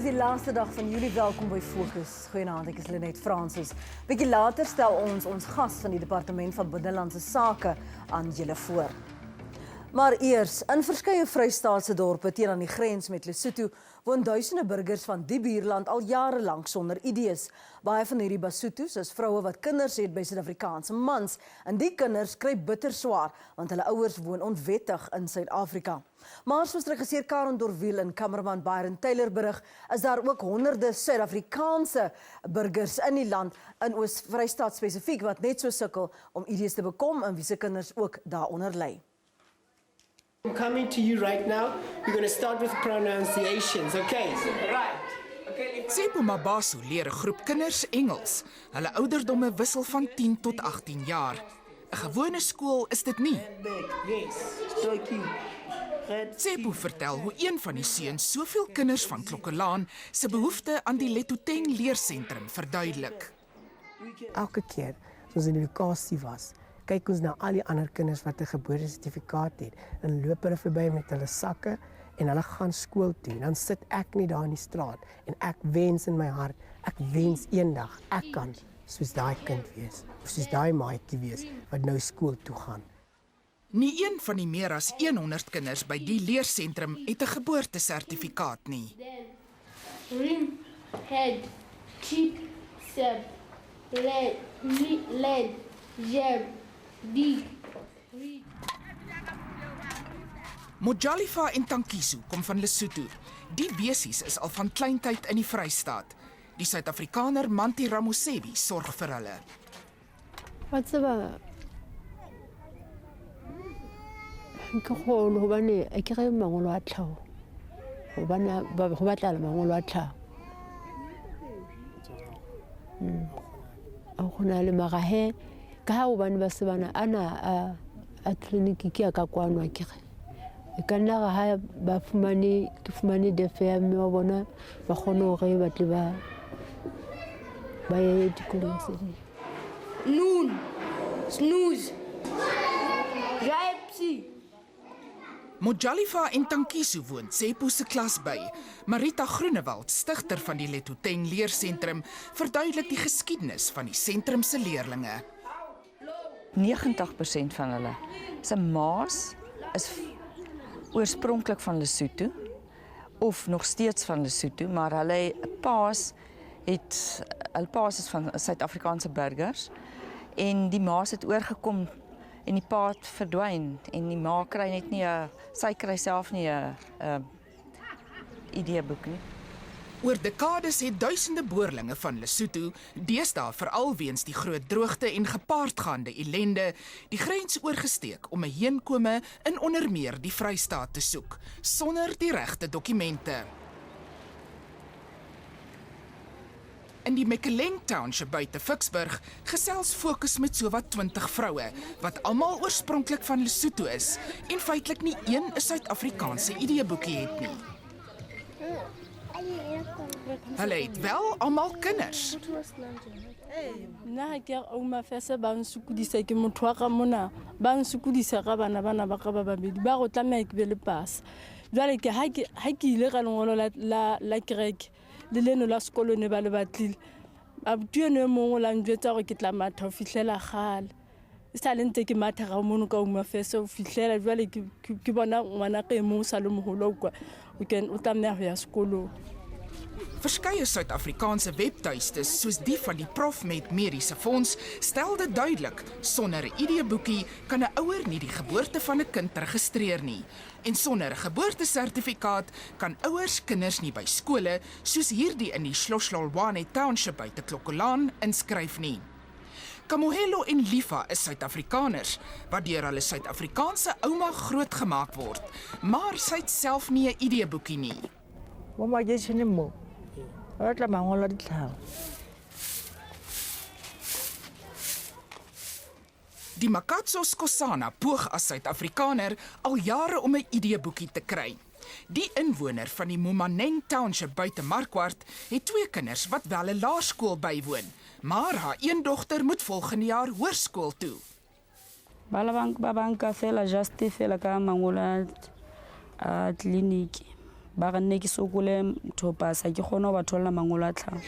die laaste dag van Julie, welkom by Fokus. Goeienaand, ek is Lenet Francis. Bietjie later stel ons gas van die Departement van Binnelandse Sake aan julle voor. Maar eers, in verskeie Vrystaatse dorpe teen aan die grens met Lesotho woon duisende burgers van die buurland al jare lank sonder ID's. Baie van hierdie Basotos is vroue wat kinders het by Suid-Afrikaanse mans en die kinders kry bitter swaar want hulle ouers woon onwettig in Suid-Afrika. Maar soos regisseur Karen Dorwiel en kameraman Byron Taylor berig, is daar ook honderde Suid-Afrikaanse burgers in die land, in Oos-Vrystaat spesifiek, wat net so sukkel om ID's te bekom en wie se kinders ook daaronder ly. I'm coming to you right now. We're going to start with pronunciations, okay? Right. Tsepo Mabaso leer 'n groep kinders Engels. Hulle ouderdomme wissel van 10 tot 18 jaar. 'n Gewone skool is dit nie. Yes. Tsepo vertel hoe een van die seuns soveel kinders van Klokkelaan se behoefte aan die Letoteng leersentrum verduidelik. Elke keer soos in die lokasie was, kyk ons na al die ander kinders wat 'n geboortesertifikaat het en loop hulle verby met hulle sakke en hulle gaan skool toe. Dan sit ek nie daar in die straat en ek wens in my hart, ek wens eendag ek kan soos daai kind wees, of soos daai maatjie wees wat nou skool toe gaan. Nie een van die meer as 100 kinders by die leersentrum het 'n geboortesertifikaat nie. Rim, head, cheek, sep, lead, jab, dig, read. Mojalifa en Tankiso kom van Lesotho. Die besies is al van kleintyd in die Vrystaat. Die Suid-Afrikaner Manti Ramosebi sorg vir hulle. Wat se ba? Ke kgolo hobane a kere mangolo a tlhaho. Hobane ba go batla le mangolo a tlhaho. A gona le magahe ka ha hobane ba se bana ana a clinic ke ka kwanwa kere. E ka nna ga ha ba ke fumane defe ya mme wa bona ba kgone hore ba tle ba ye dikolong tse ding. Noon, snooze, Gypsy. Mojalifa en Tankiso woon Tsepo se klas by. Marita Groenewald, stigter van die Letoteng leersentrum, verduidelik die geskiedenis van die sentrum se leerlinge. 90% van hulle se ma's is oorspronklik van Lesotho of nog steeds van Lesotho, maar hulle pa's is van Suid-Afrikaanse burgers en die ma's het oorgekom en die pa het verdwyn en die ma kry net nie sy kry self nie 'n ID-boek nie. Oor dekades het duisende boerlinge van Lesotho, deesdae veral weens die groot droogte en gepaardgaande ellende, die grens oorgesteek om 'n heenkome in onder meer die Vrystaat te soek, sonder die regte dokumente. In die Mekeleng Township buite Vicksburg gesels Fokus met sowat 20 vroue, wat almal oorspronklik van Lesotho is en feitelik nie een 'n Suid-Afrikaanse ID-boekie het nie. Hulle het wel almal kinders. Nna ke ouma fese ba nsukudisa ke motho wa ga mona ba nsukudisa ga bana ba ka ba babedi ba go tlameha ke be le pasa jwale ke ha ke ile ga lengolo la kereke le leno la sekolo ne ba le batlile abuti eno e mongwe la njwetsa gore ke tla matha go fitlhela gale e sa le ntse ke matha ga mono ka ouma fese go fitlhela jwale ke bona ngwana ke mo sa le mogolo kwa o tlameha go ya sekolong. Verskeie Suid-Afrikaanse webtuistes soos die van die Prof met Mediese Fonds stel dit duidelik, sonder 'n ID-boekie kan 'n ouer nie die geboorte van 'n kind registreer nie. En sonder 'n geboortesertifikaat kan ouers kinders nie by skole soos hierdie in die Hlohlolwane Township buite Klokkelaan inskryf nie. Kamohelo en Lifa is Suid-Afrikaners, wat deur hulle Suid-Afrikaanse ouma grootgemaak word, maar sy het self nie 'n ID-boekie nie. Mama jeshene mo. Ratla mangolo di tlhago. Die Makatso Skosana poog as Suid-Afrikaner al jare om 'n ID-boekie te kry. Die inwoner van die Momaneng Township buite Markwart het 2 kinders wat wel 'n laerskool bywoon, maar haar een dogter moet volgende jaar hoërskool toe. Bala banka fela justice fela ka mangolo a clinic. ba ga nne ke sokole thopasa ke kgone ho ba tholla mangolo a tlhago.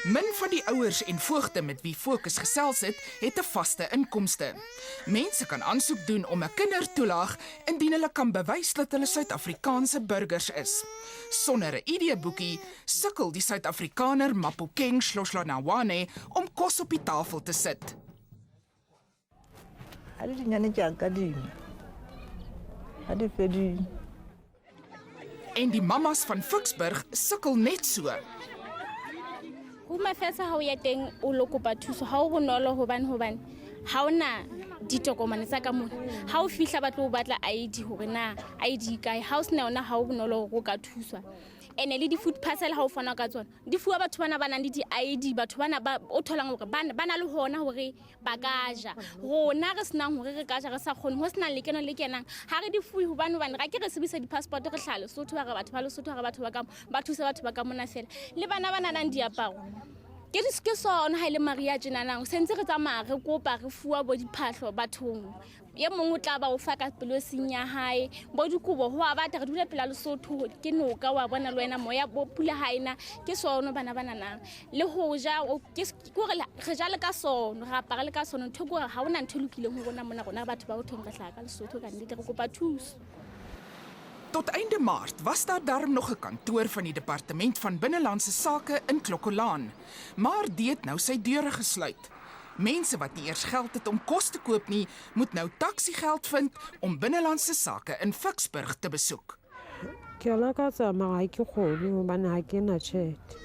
Min van die ouers en voogte met wie Fokus gesels het 'n vaste inkomste. Mense kan aansoek doen om 'n kindertoelaag indien hulle kan bewys dat hulle Suid-Afrikaanse burgers is. Sonder 'n ID-boekie sukkel die Suid-Afrikaner Mapokeng Shloshlonawane om kos op die tafel te sit. Hadi dinyane ke akadimi. Hadi fedi. En die mamas van Ficksburg sukkel net so. Ho mafesa ha o ya teng o lo kopa thuso ha o bonolo hobane ha ona ditokomane tsa ka mona ha o fihla ba tlo o batla ID hore na ID kae ha o sena ona ha o bonolo go ka thuswa ene le di food parcel ha o fana ka tsona di fuwa batho bana ba nang le di ID batho bana ba o tholang hore bana le hona hore ba ka ja rona re senang hore re ka ja re sa kgone ho sena le kenang ha re di fuwe hobane ra ke re sebisa di passport re hlale Lesotho ba re batho ba Lesotho ga batho ba ka ba thusa batho ba ka mona fela le bana nang diaparo ke diske sona ha ile Maria tjenanang sentse re tsamaya re kopa re fuwa bo diphahlo bathong ye mongwe tla ba o fa ka pelo senya hae bo dikubo ho a batla re dula pela Lesotho ke noka wa bona le wena moya bo pula haina ke sona bana nang le ho ja ke gore re ja le ka sona ra apara le ka sona ntho gore ha ona ntho lokile ho bona rona batho ba ho thong ka hlaka Lesotho ka nnete re kopa thuso. Tot einde Maart was daar darm nog 'n kantoor van die Departement van Binnelandse Sake in Klokkolaan, maar dit het nou sy deure gesluit. Mense wat nie eers geld het om kos te koop nie, moet nou taksiegeld vind om Binnelandse Sake in Ficksburg te besoek. Ke lakatsa maar ha ke kgone hobane ha ke na tjhelete.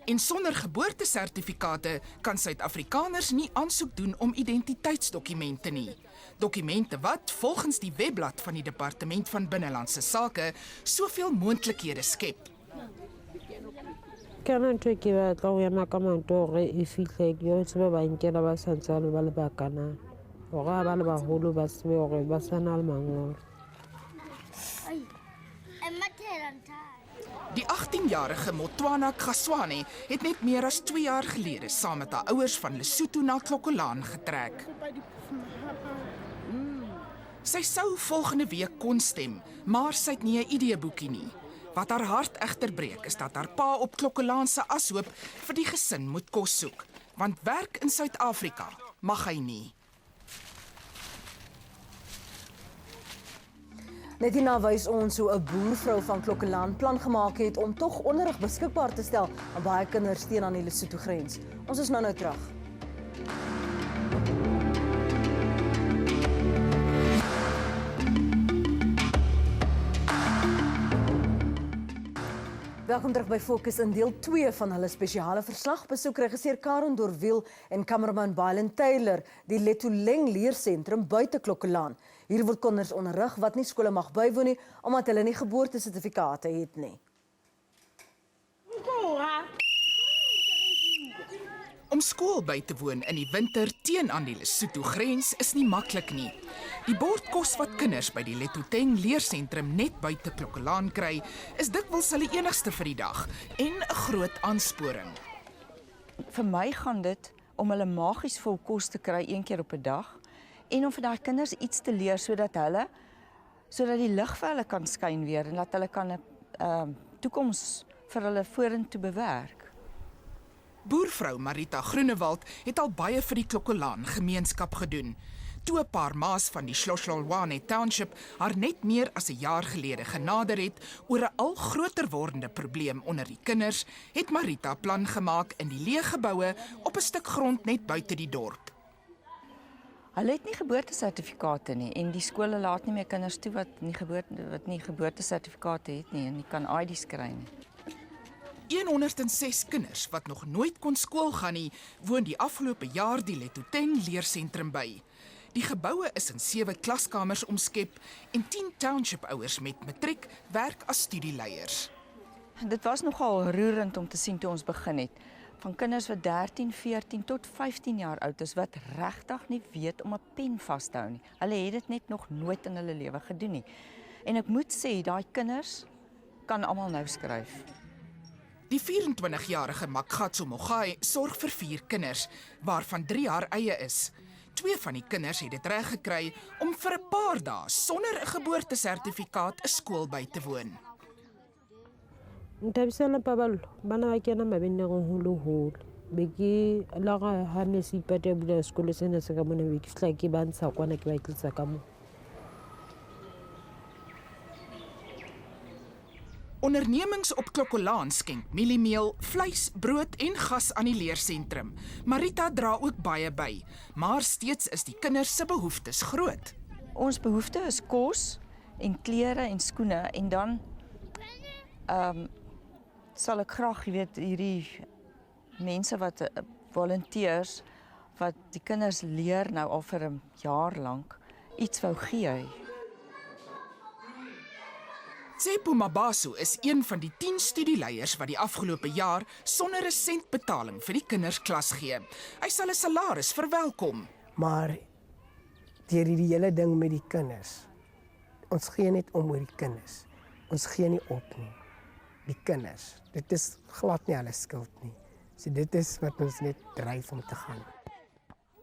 En sonder geboortesertifikate kan Suid-Afrikaners nie aansoek doen om identiteitsdokumente nie. Dokumente wat volgens die webblad van die Departement van Binnelandse Sake soveel moontlikhede skep. Kana ntho ke batla ho ema ka mantore e fihle ke yo tsebe ba nkela ba santsane ba le bakana. Hore ba le baholo ba sebe hore ba sana le mangolo. Die 18-jarige Motwana Khaswane het net meer as 2 jaar gelede saam met haar ouers van Lesotho na Klokkolaan getrek. Sy sou volgende week kon stem, maar sy het nie 'n ID-boekie nie. Wat haar hart egter breek is dat haar pa op Klokkolaan se ashoop vir die gesin moet kos soek, want werk in Suid-Afrika mag hy nie. Net hierna wys ons hoe 'n boervrou van Klokkolaan plan gemaak het om tog onderrig beskikbaar te stel aan baie kinders teen aan die Lesotho grens. Ons is nou terug. Welkom terug by Fokus. In deel 2 van hulle spesiale verslag besoek regisseur Karen Dorwiel en kameraman Bylen Taylor die Letoleng leersentrum buite Klokkolaan. Hier word kinders onderrig wat nie skole mag bywoon nie omdat hulle nie geboortesertifikate het nie. Om skool by te woon in die winter teen aan die Lesotho grens is nie maklik nie. Die bordkos wat kinders by die Letoleng leersentrum net buite Klokkolaan kry, is dikwels hulle enigste vir die dag en 'n groot aansporing. Vir my gaan dit om hulle magies vol kos te kry een keer op 'n dag en om vir daai kinders iets te leer sodat die lig vir hulle kan skyn weer en dat hulle kan 'n toekoms vir hulle vorentoe bewerk. Boervrou Marita Groenewald het al baie vir die Klokkolaan gemeenskap gedoen. Toe 'n paar maas van die Shloshlowane Township haar net meer as 'n jaar gelede genader het oor 'n al groter wordende probleem onder die kinders, het Marita plan gemaak in die leë geboue op 'n stuk grond net buite die dorp. Hulle het nie geboortesertifikate nie en die skole laat nie meer kinders toe wat nie geboortesertifikate het nie en nie kan ID's kry nie. 106 kinders wat nog nooit kon skool gaan nie, woon die afgelope jaar die Letoleng leersentrum by. Die geboue is in 7 klaskamers omskep en 10 township ouers met matriek werk as studieleiers. Dit was nogal roerend om te sien toe ons begin het. Van kinders wat 13, 14 tot 15 jaar oud is wat regtig nie weet om 'n pen vas te hou nie. Hulle het dit net nog nooit in hulle lewe gedoen nie. En ek moet sê, daai kinders kan almal nou skryf. Die 24-jarige Makgatso Mogai sorg vir 4 kinders, waarvan 3 haar eie is. 2 van die kinders het dit reg gekry om vir 'n paar dae sonder 'n geboortesertifikaat 'n skool by te woon. Ntabisela paballo bana ba kena mabeneng holo be ke la ga ha ne se ipate bula sekolo sena se ka mona be ke fihla ke ba ntsha kwana ke ba tlisa ka mo. Ondernemings op Klokkolaan skenk mieliemeel, vleis, brood en gas aan die leersentrum. Marita dra ook baie by, maar steeds is die kinders se behoeftes groot. Ons behoefte is kos en klere en skoene en dan sal ek graag, jy weet, hierdie mense wat volunteers wat die kinders leer nou al vir 'n jaar lank iets wou gee. Tsepo Mabaso is een van die 10 studieleiers wat die afgelope jaar sonder 'n sent betaling vir die kinders klas gee. Hy sal 'n salaris verwelkom. Maar deur hierdie hele ding met die kinders, ons gee net om oor die kinders. Ons gee nie op nie. Die kinders, dit is glad nie hulle skuld nie. So dit is wat ons net dryf om te gaan.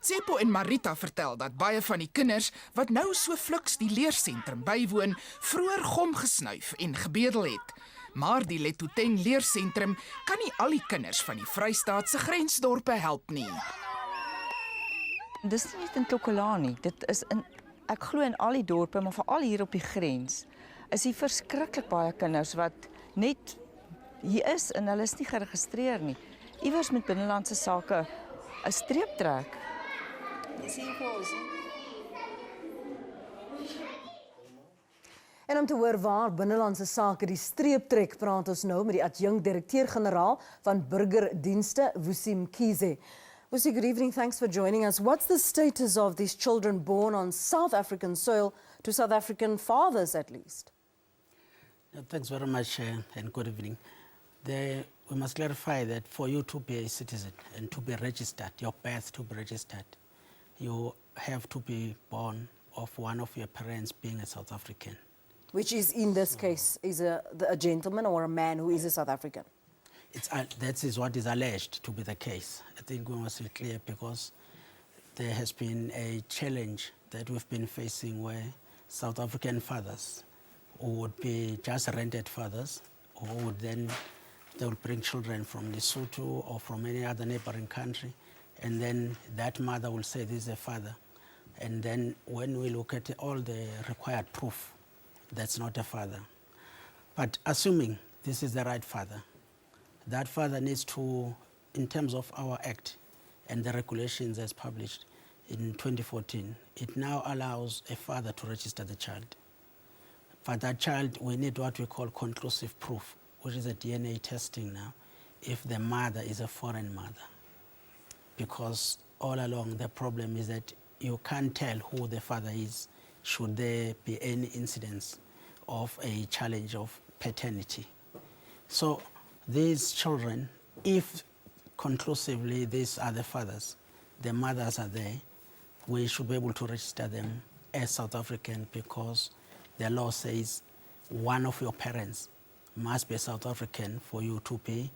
Tsepo en Marita vertel dat baie van die kinders wat nou so fliks die leersentrum bywoon, vroeër gom gesnuif en gebedel het. Maar die Letoteng leersentrum kan nie al die kinders van die Vrystaat se grensdorpe help nie. Dis nie net in Klokkolaan nie, dit is ek glo in al die dorpe, maar veral hier op die grens, is hier verskriklik baie kinders wat net hier is en hulle is nie geregistreer nie. Iewers met binnelandse sake 'n streep trek. En om te hoor waar binnelandse sake die streep trek, praat ons nou met die adjunkt-direkteur-generaal van burgerdienste, Vusi Mkhize. Vusi, good evening. Thanks for joining us. What's the status of these children born on South African soil to South African fathers, at least? Thanks very much and good evening. We must clarify that for you to be a citizen and to be registered, your birth to be registered, you have to be born of one of your parents being a South African. Which is, in this case, is a gentleman or a man who is a South African? That is what is alleged to be the case. I think we must be clear because there has been a challenge that we've been facing where South African fathers who would be just rented fathers who would then they will bring children from Lesotho or from any other neighboring country, and then that mother will say this is a father. And then when we look at all the required proof, that's not a father. But assuming this is the right father, that father needs to, in terms of our act and the regulations as published in 2014, it now allows a father to register the child. For that child, we need what we call conclusive proof, which is a DNA testing now, if the mother is a foreign mother. Because all along the problem is that you can't tell who the father is should there be any incidence of a challenge of paternity. So these children, if conclusively these are the fathers, the mothers are there, we should be able to register them as South African because the law says one of your parents must be a South African for you to be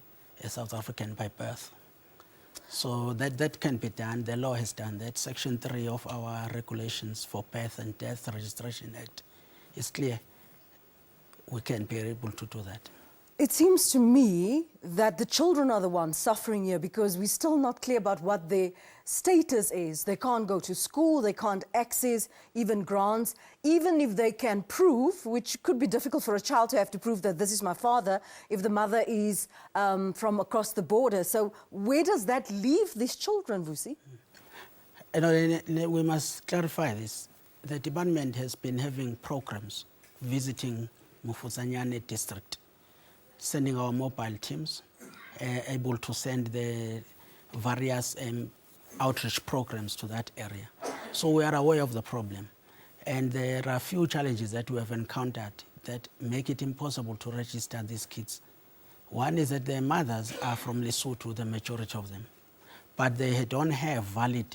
a South African by birth. So that can be done. The law has done that. Section 3 of our regulations for Birth and Death Registration Act is clear. We can be able to do that. It seems to me that the children are the ones suffering here because we're still not clear about what their status is. They can't go to school, they can't access even grants, even if they can prove, which could be difficult for a child to have to prove that this is my father if the mother is from across the border. So where does that leave these children, Vusi? We must clarify this. The department has been having programs visiting Mufusanyane district, sending our mobile teams, able to send the various outreach programs to that area. So we are aware of the problem. And there are a few challenges that we have encountered that make it impossible to register these kids. One is that their mothers are from Lesotho, the majority of them, but they don't have valid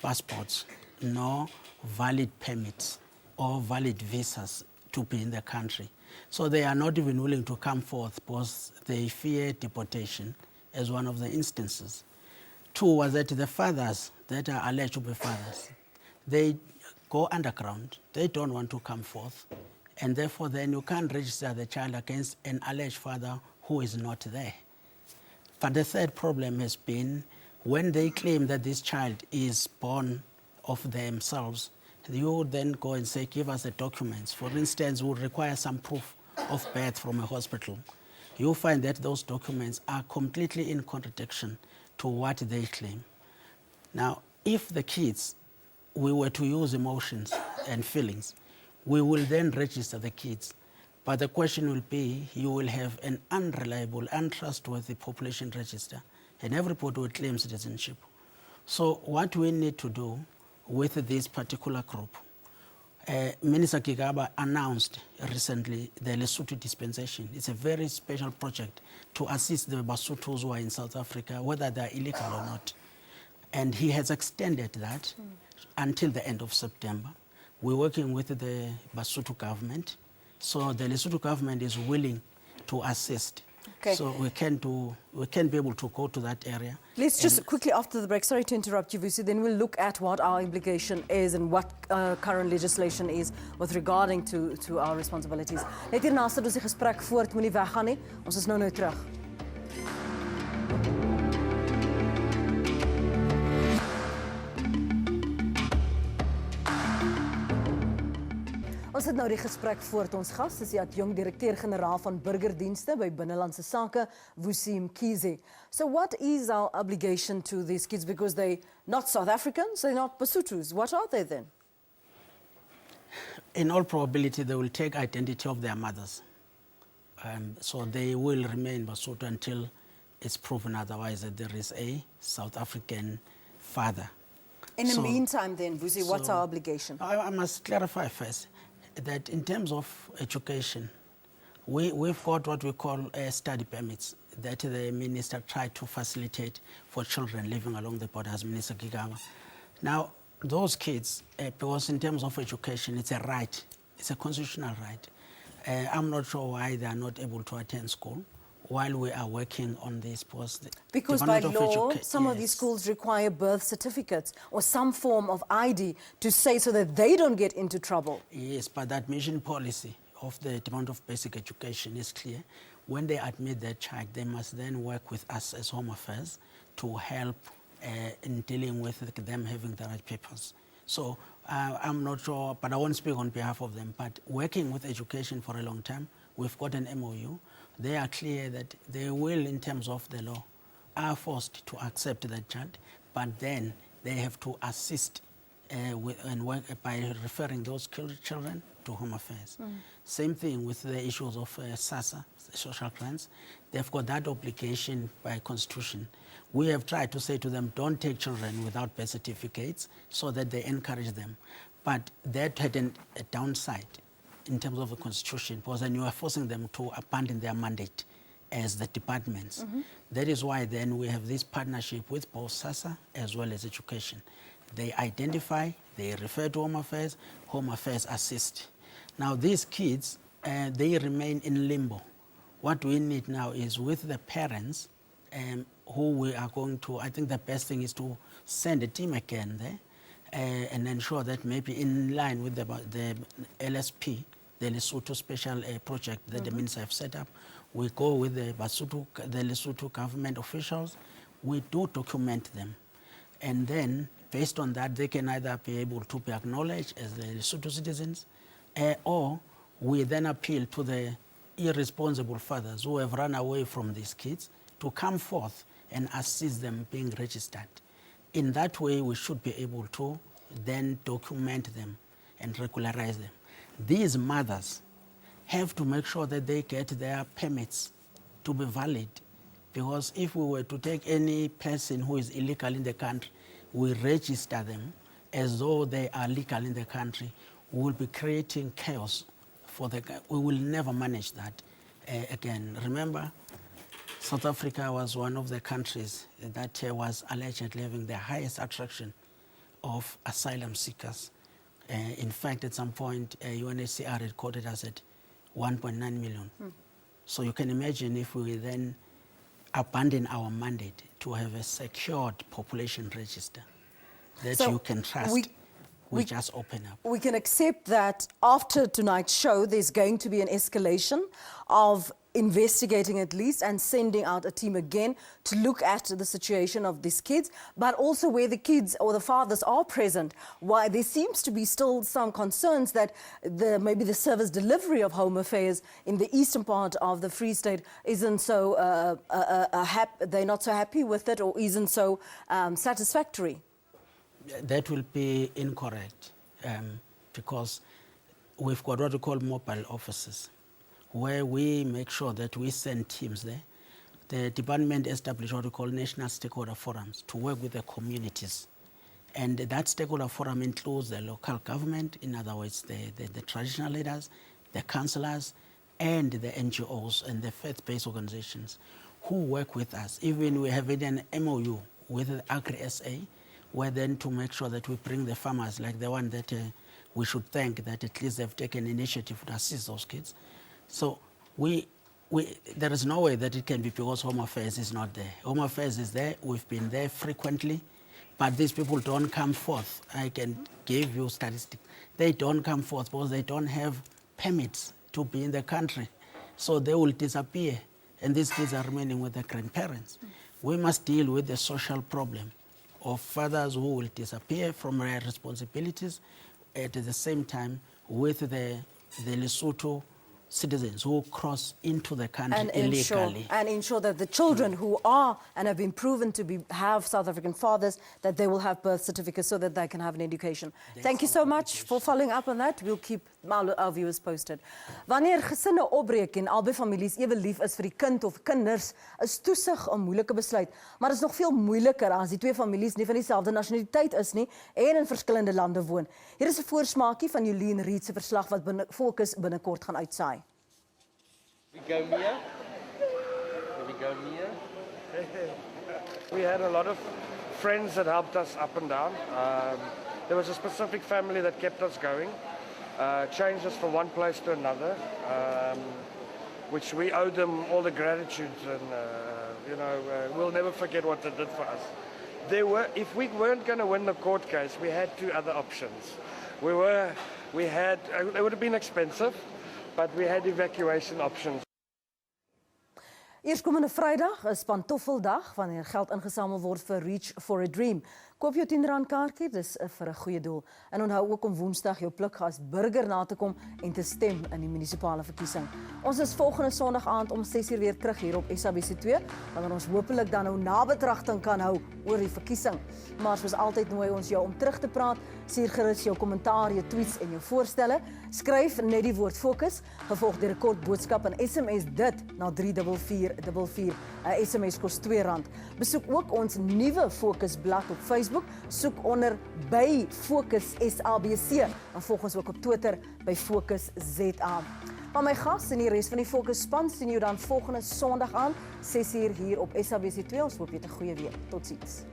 passports, nor valid permits or valid visas to be in the country. So they are not even willing to come forth because they fear deportation as one of the instances. Two was that the fathers that are alleged to be fathers, they go underground. They don't want to come forth. And therefore, then you can't register the child against an alleged father who is not there. But the third problem has been when they claim that this child is born of themselves, you would then go and say, give us the documents. For instance, we would require some proof of birth from a hospital. You'll find that those documents are completely in contradiction to what they claim. Now, if the kids, we were to use emotions and feelings, we will then register the kids. But the question will be, you will have an unreliable, untrustworthy population register, and everybody will claim citizenship. So what we need to do with this particular group, Minister Gigaba announced recently the Lesotho dispensation. It's a very special project to assist the Basothos who are in South Africa, whether they're illegal or not. And he has extended that until the end of September. We're working with the Basotho government. So the Lesotho government is willing to assist. Okay. So we can be able to go to that area. Let's just quickly, after the break, sorry to interrupt you, Vusi, then we'll look at what our obligation is and what current legislation is with regarding to our responsibilities. Net hierna sit ons die gesprek voort, moenie weggaan nie. Ons is nou terug. Ons het nou die gesprek voort. Ons gas is die adjunkt direkteur-generaal van burgerdienste by Binnelandse Sake, Vusi Mkhize. So what is our obligation to these kids? Because they're not South Africans, they're not Basothos. What are they then? In all probability, they will take identity of their mothers. So they will remain Basotho until it's proven otherwise that there is a South African father. In the meantime then, Vusi, what's our obligation? I must clarify first that in terms of education, we've got what we call study permits that the minister tried to facilitate for children living along the border, as Minister Gigaba. Now, those kids, because in terms of education, it's a right, it's a constitutional right. I'm not sure why they are not able to attend school while we are working on this post. Because by law, some of these schools require birth certificates or some form of ID to say so that they don't get into trouble. Yes, but the admission policy of the Department of Basic Education is clear. When they admit their child, they must then work with us as Home Affairs to help in dealing with them having the right papers. So I'm not sure, but I won't speak on behalf of them, but working with education for a long time, we've got an MOU. They are clear that they will, in terms of the law, are forced to accept that child, but then they have to assist and work by referring those children to Home Affairs. Same thing with the issues of SASA, social grants. They've got that obligation by Constitution. We have tried to say to them, don't take children without birth certificates so that they encourage them. But that had a downside in terms of the Constitution, because then you are forcing them to abandon their mandate as the departments. That is why then we have this partnership with both SASA as well as education. They identify, they refer to Home Affairs assist. Now these kids, they remain in limbo. What we need now is with the parents who we are going to, I think the best thing is to send a team again there and ensure that maybe in line with the LSP, the Lesotho Special Project that the minister have set up, we go with the Lesotho government officials, we do document them. And then, based on that, they can either be able to be acknowledged as the Lesotho citizens, or we then appeal to the irresponsible fathers who have run away from these kids to come forth and assist them being registered. In that way, we should be able to then document them and regularize them. These mothers have to make sure that they get their permits to be valid, because if we were to take any person who is illegal in the country, we register them as though they are legal in the country, we will be creating chaos for we will never manage that again. Remember, South Africa was one of the countries that was allegedly having the highest attraction of asylum seekers. In fact, at some point, UNHCR recorded us at 1.9 million. So you can imagine if we then abandon our mandate to have a secured population register, that So you can trust, we just open up. We can accept that after tonight's show, there's going to be an escalation of investigating at least and sending out a team again to look at the situation of these kids, but also where the kids or the fathers are present, why there seems to be still some concerns that maybe the service delivery of home affairs in the eastern part of the Free State isn't so, they're not so happy with it or isn't so satisfactory. That will be incorrect because we've got what we call mobile offices, where we make sure that we send teams there. The department established what we call national stakeholder forums to work with the communities. And that stakeholder forum includes the local government, in other words, the traditional leaders, the councillors, and the NGOs and the faith-based organizations who work with us. Even we have an MOU with the Agri-SA, where then to make sure that we bring the farmers, like the one that we should thank that at least they've taken initiative to assist those kids. So there is no way that it can be because Home Affairs is not there. Home Affairs is there. We've been there frequently, but these people don't come forth. I can give you statistics. They don't come forth because they don't have permits to be in the country. So they will disappear, and these kids are remaining with their grandparents. We must deal with the social problem of fathers who will disappear from their responsibilities at the same time with the Lesotho citizens who cross into the country illegally. And ensure that the children who are and have been proven to have South African fathers, that they will have birth certificates so that they can have an education. Thank you so much for following up on that. We'll keep our viewers posted. Wanneer gesinne opbreek en albei families ewe lief is vir die kind of kinders, is toesig 'n moeilike besluit. Maar is nog veel moeiliker as die twee families nie van dieselfde nasionaliteit is nie en in verskillende lande woon. Hier is 'n voorsmaakie van Jolien Reed se verslag wat Fokus binnekort gaan uitsaai. We go near. We go near. We had a lot of friends that helped us up and down. There was a specific family that kept us going, changed us from one place to another, which we owe them all the gratitude, and we'll never forget what they did for us. If we weren't going to win the court case, we had two other options. It would have been expensive, but we had evacuation options. Eerskomende Vrydag is Pantoffeldag wanneer geld ingesamel word vir Reach for a Dream. Koop jou R10 kaartjie, dis vir 'n goeie doel. En onthou ook om Woensdag jou pluk as burger na te kom en te stem in die munisipale verkiesing. Ons is volgende Sondag aand om 6:00 weer terug hier op SABC 2, wanneer ons hopelik dan nou nabetragting kan hou oor die verkiesing. Maar soos altyd nooi ons jou om terug te praat. Stuur gerus jou kommentaar, jou tweets en jou voorstelle. Skryf net die woord Fokus, gevolg deur 'n kort boodskap en SMS dit na 34444. 'n SMS kos R2. Besoek ook ons nuwe Fokusblad op Facebook. Soek onder by Fokus SABC en volg ons ook op Twitter by Fokus ZA. Van my gas en die res van die Fokus span sien jou dan volgende Sondag aan 6:00 hier op SABC 2. Ons hoop jy het 'n goeie week. Totsiens.